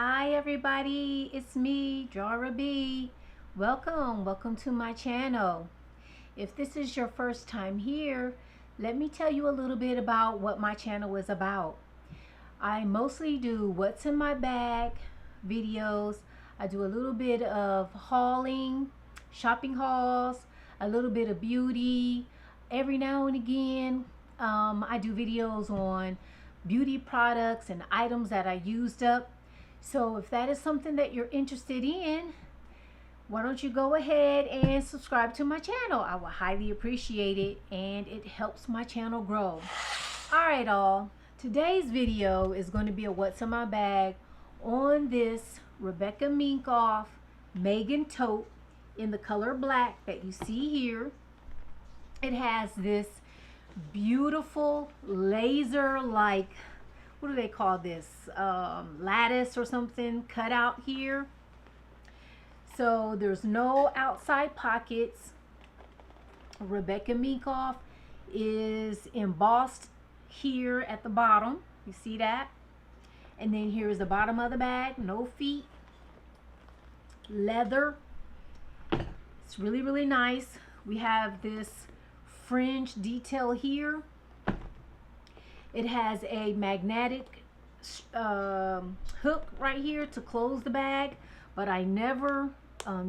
Hi everybody, it's me, Jara Bee. Welcome to my channel. If this is your first time here, let me tell you a little bit about what my channel is about. I mostly do what's in my bag videos. I do a little bit of hauling, shopping hauls, a little bit of beauty. Every now and again, I do videos on beauty products and items that I used up. So if that is something that you're interested in, why don't you go ahead and subscribe to my channel? I would highly appreciate it, and it helps my channel grow. Alright all, today's video is going to be a what's in my bag on this Rebecca Minkoff Megan tote in the color black that you see here. It has this beautiful laser like, what do they call this, lattice or something cut out here. So there's no outside pockets. Rebecca Minkoff is embossed here at the bottom. You see that? And then here is the bottom of the bag. No feet. Leather. It's really nice. We have this fringe detail here. It has a magnetic hook right here to close the bag, but I never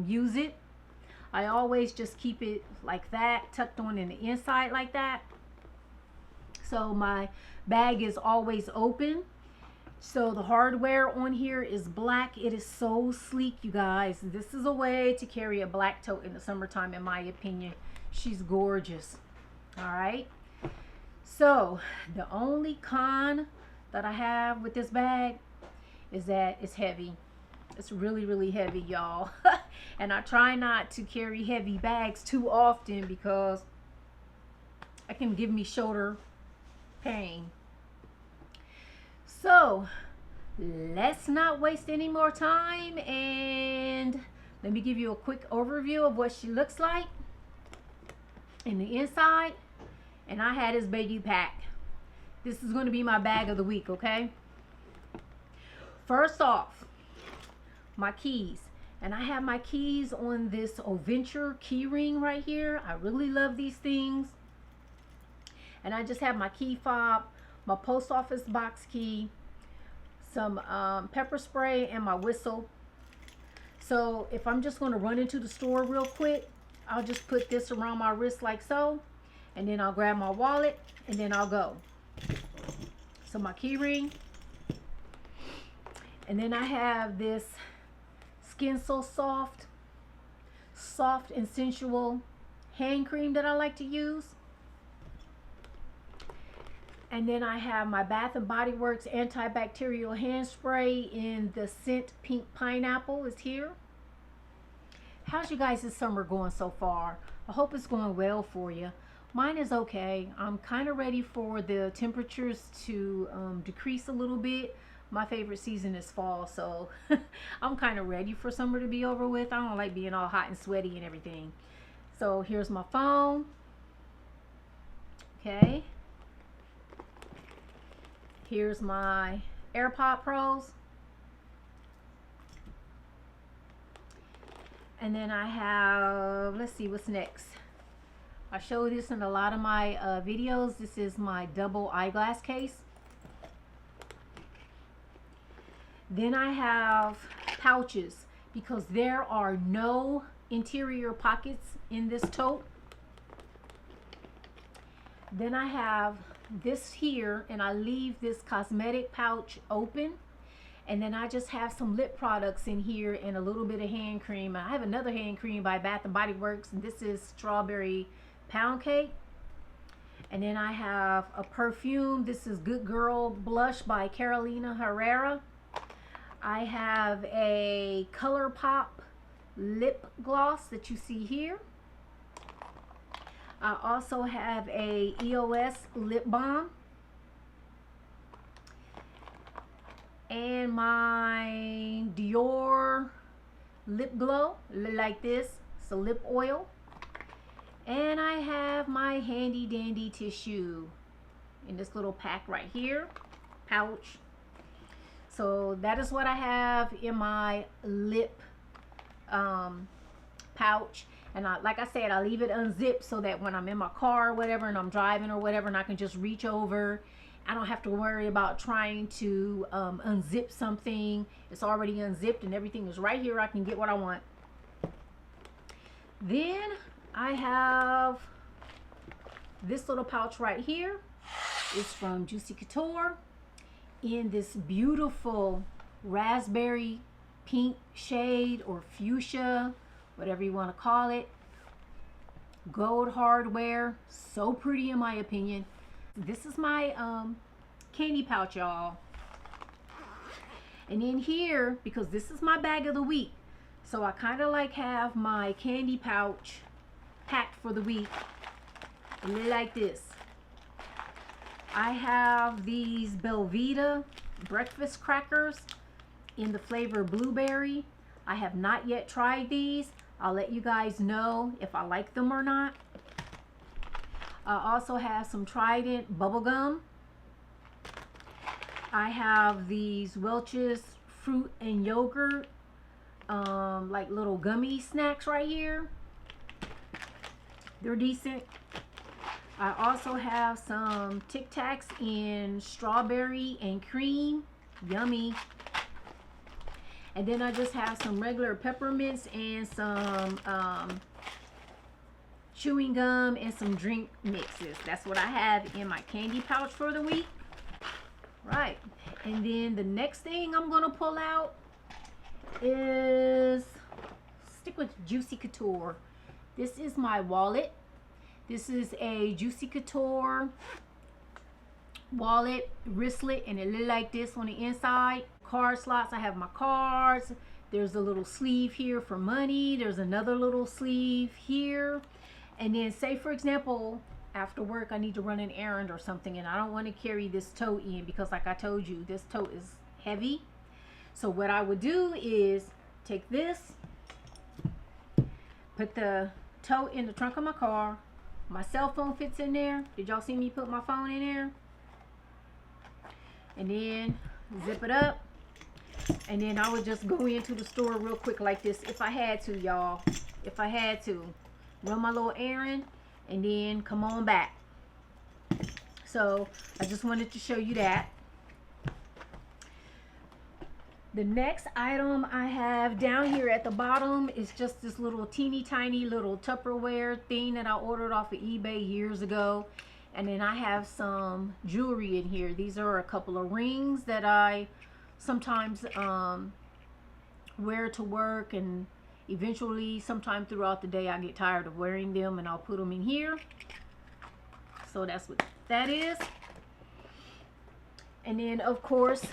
use it. I always just keep it like that, tucked on in the inside like that. So my bag is always open. So the hardware on here is black. It is so sleek, you guys. This is a way to carry a black tote in the summertime, in my opinion. She's gorgeous. All right. So the only con that I have with this bag is that it's heavy. It's really heavy, y'all. And I try not to carry heavy bags too often because it can give me shoulder pain. So let's not waste any more time, and let me give you a quick overview of what she looks like in the inside. And I had this baby pack. This is going to be my bag of the week, okay? First off, my keys. And I have my keys on this Adventure key ring right here. I really love these things. And I just have my key fob, my post office box key, some pepper spray, and my whistle. So if I'm just going to run into the store real quick, I'll just put this around my wrist like so. And then I'll grab my wallet, and then I'll go. So my key ring. And then I have this Skin So Soft and sensual hand cream that I like to use. And then I have my Bath and Body Works antibacterial hand spray in the scent Pink Pineapple is here. How's you guys' summer going so far? I hope it's going well for you. Mine is okay. I'm kind of ready for the temperatures to decrease a little bit. My favorite season is fall, so I'm kind of ready for summer to be over with. I don't like being all hot and sweaty and everything. So here's my phone. Okay. Here's my AirPod Pros. And then I have, let's see what's next. I show this in a lot of my videos. This is my double eyeglass case. Then I have pouches because there are no interior pockets in this tote. Then I have this here, and I leave this cosmetic pouch open. And then I just have some lip products in here and a little bit of hand cream. I have another hand cream by Bath and Body Works, and this is Strawberry Pound Cake. And then I have a perfume. This is Good Girl Blush by Carolina Herrera. I have a ColourPop lip gloss that you see here. I also have a EOS lip balm. And my Dior lip glow, like this. It's a lip oil. And I have my handy dandy tissue in this little pack right here, pouch. So that is what I have in my lip pouch. And like I said, I leave it unzipped so that when I'm in my car or whatever and I'm driving or whatever and I can just reach over, I don't have to worry about trying to unzip something. It's already unzipped and everything is right here. I can get what I want. Then I have this little pouch right here. It's from Juicy Couture in this beautiful raspberry pink shade, or fuchsia, whatever you want to call it. Gold hardware, so pretty in my opinion. This is my candy pouch, y'all. And in here, because this is my bag of the week, so I kind of like have my candy pouch packed for the week like this. I have these Belvita breakfast crackers in the flavor blueberry. I have not yet tried these. I'll let you guys know if I like them or not. I also have some Trident bubblegum. I have these Welch's fruit and yogurt like little gummy snacks right here. They're decent. I also have some Tic Tacs in strawberry and cream. Yummy. And then I just have some regular peppermints and some chewing gum and some drink mixes. That's what I have in my candy pouch for the week. Right. And then the next thing I'm going to pull out is, stick with Juicy Couture. This is my wallet. This is a Juicy Couture wallet, wristlet, and it looks like this on the inside. Card slots, I have my cards. There's a little sleeve here for money. There's another little sleeve here. And then say for example, after work I need to run an errand or something and I don't want to carry this tote in because like I told you, this tote is heavy. So what I would do is take this, put the tote in the trunk of my car. My cell phone fits in there. Did y'all see me put my phone in there? And then zip it up. And then I would just go into the store real quick like this if I had to, y'all. If I had to. Run my little errand and then come on back. So I just wanted to show you that. The next item I have down here at the bottom is just this little teeny tiny little Tupperware thing that I ordered off of eBay years ago. And then I have some jewelry in here. These are a couple of rings that I sometimes wear to work, and eventually sometime throughout the day I get tired of wearing them and I'll put them in here. So that's what that is. And then of course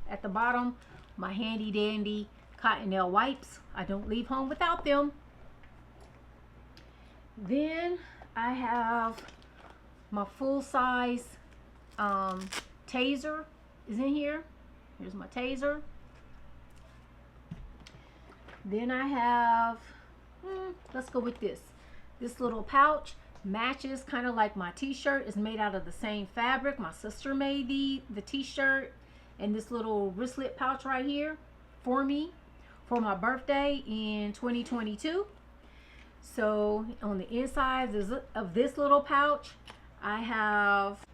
at the bottom, my handy dandy cotton nail wipes. I don't leave home without them. Then I have my full size taser is in here. Here's my taser. Then I have, let's go with this. This little pouch matches kind of like my t-shirt. It's made out of the same fabric. My sister made the t-shirt and this little wristlet pouch right here for me for my birthday in 2022. So on the inside of this little pouch, I have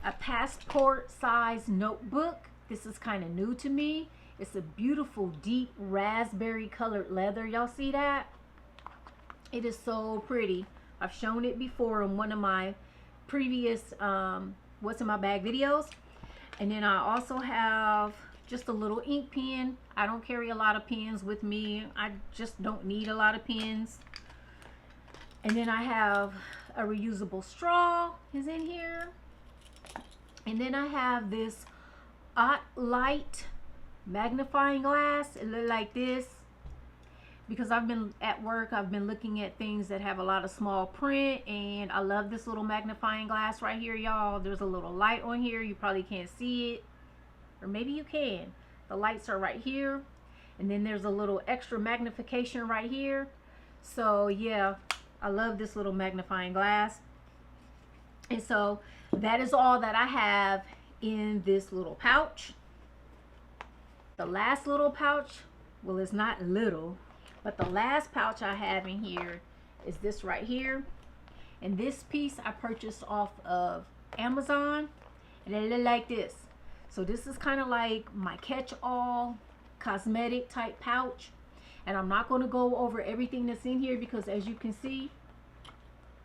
a passport size notebook. This is kind of new to me. It's a beautiful deep raspberry colored leather. Y'all see that? It is so pretty. I've shown it before in one of my previous what's in my bag videos. And then I also have just a little ink pen. I don't carry a lot of pens with me. I just don't need a lot of pens. And then I have a reusable straw is in here. And then I have this light magnifying glass. It looks like this. Because I've been at work, I've been looking at things that have a lot of small print, and I love this little magnifying glass right here, y'all. There's a little light on here. You probably can't see it, or maybe you can. The lights are right here, and then there's a little extra magnification right here. So yeah, I love this little magnifying glass. And so that is all that I have in this little pouch. The last little pouch, well, it's not little, but the last pouch I have in here is this right here. And this piece I purchased off of Amazon, and it looked like this. So this is kind of like my catch-all cosmetic type pouch. And I'm not going to go over everything that's in here because, as you can see,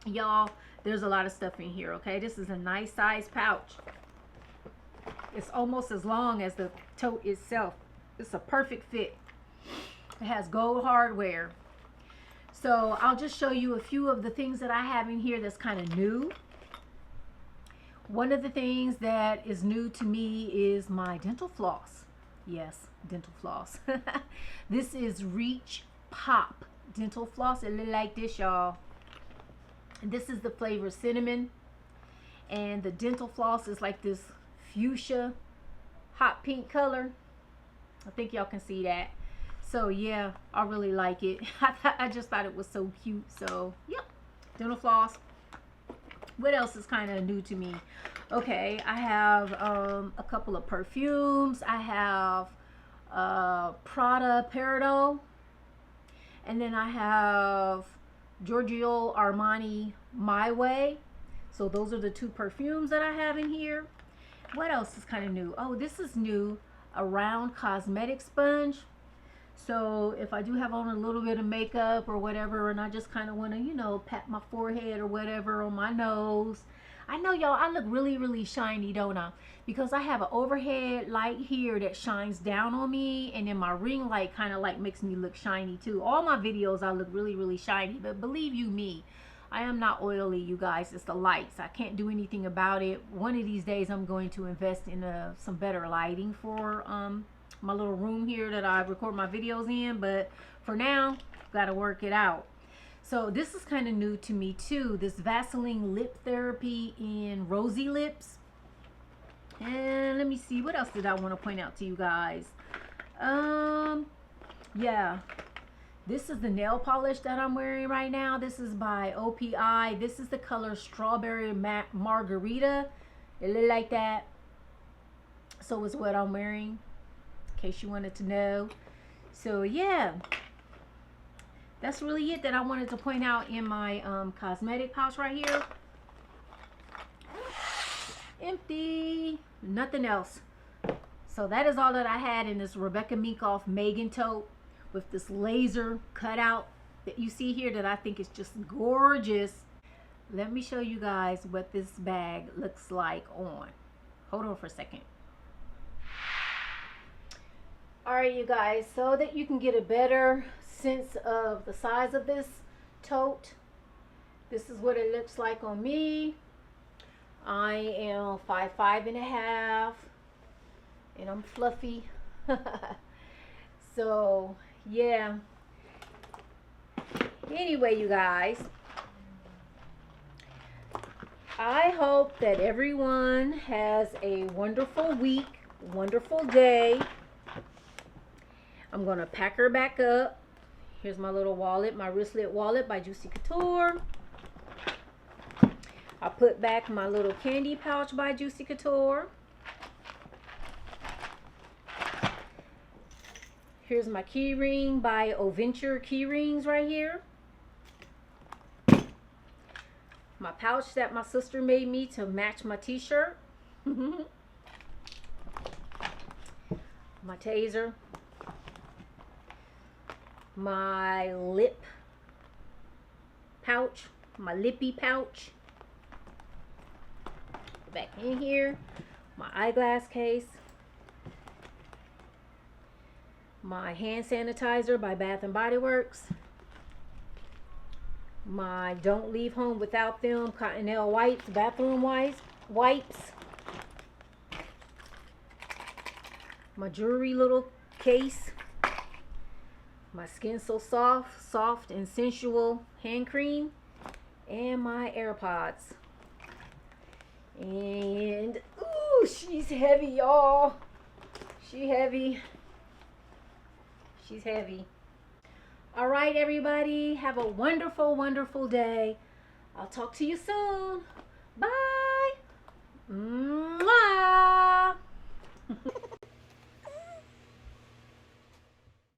y'all, there's a lot of stuff in here. Okay, this is a nice size pouch. It's almost as long as the tote itself. It's a perfect fit. It has gold hardware. So I'll just show you a few of the things that I have in here that's kind of new. One of the things that is new to me is my dental floss. Yes, dental floss. This is Reach Pop dental floss. It look like this, y'all. This is the flavor cinnamon, and the dental floss is like this fuchsia hot pink color. I think y'all can see that. So yeah, I really like it. I just thought it was so cute. So yep, dental floss. What else is kind of new to me? Okay, I have a couple of perfumes. I have Prada Peridot, and then I have Giorgio Armani My Way. So those are the two perfumes that I have in here. What else is kind of new? Oh, this is new, a round cosmetic sponge. So if I do have on a little bit of makeup or whatever, and I just kind of want to, you know, pat my forehead or whatever, on my nose. I know, y'all, I look really, really shiny, don't I? Because I have an overhead light here that shines down on me, and then my ring light kind of like makes me look shiny too. All my videos I look really, really shiny, but believe you me, I am not oily, you guys. It's the lights. I can't do anything about it. One of these days I'm going to invest in some better lighting for my little room here that I record my videos in, but for now, gotta work it out. So this is kind of new to me too, this Vaseline lip therapy in Rosy Lips. And let me see, what else did I want to point out to you guys? Yeah, this is the nail polish that I'm wearing right now. This is by OPI. This is the color Strawberry Margarita. It look like that. So is what I'm wearing, in case you wanted to know. So yeah, that's really it that I wanted to point out in my cosmetic pouch right here. Empty, nothing else. So that is all that I had in this Rebecca Minkoff Megan tote with this laser cutout that you see here that I think is just gorgeous. Let me show you guys what this bag looks like on. Hold on for a second. Alright, you guys, so that you can get a better sense of the size of this tote, this is what it looks like on me. I am 5'5½", and I'm fluffy. So yeah, anyway, you guys, I hope that everyone has a wonderful week, wonderful day. I'm gonna pack her back up. Here's my little wallet, my wristlet wallet by Juicy Couture. I put back my little candy pouch by Juicy Couture. Here's my key ring by Oventure Key Rings right here. My pouch that my sister made me to match my t-shirt. My taser. My lip pouch. My lippy pouch. Back in here. My eyeglass case. My hand sanitizer by Bath and Body Works. My Don't Leave Home Without Them Cottonelle wipes, bathroom wipes. My jewelry little case. My Skin So Soft and Sensual hand cream. And my AirPods. And, ooh, she's heavy, y'all. She heavy. She's heavy. All right, everybody. Have a wonderful, wonderful day. I'll talk to you soon. Bye.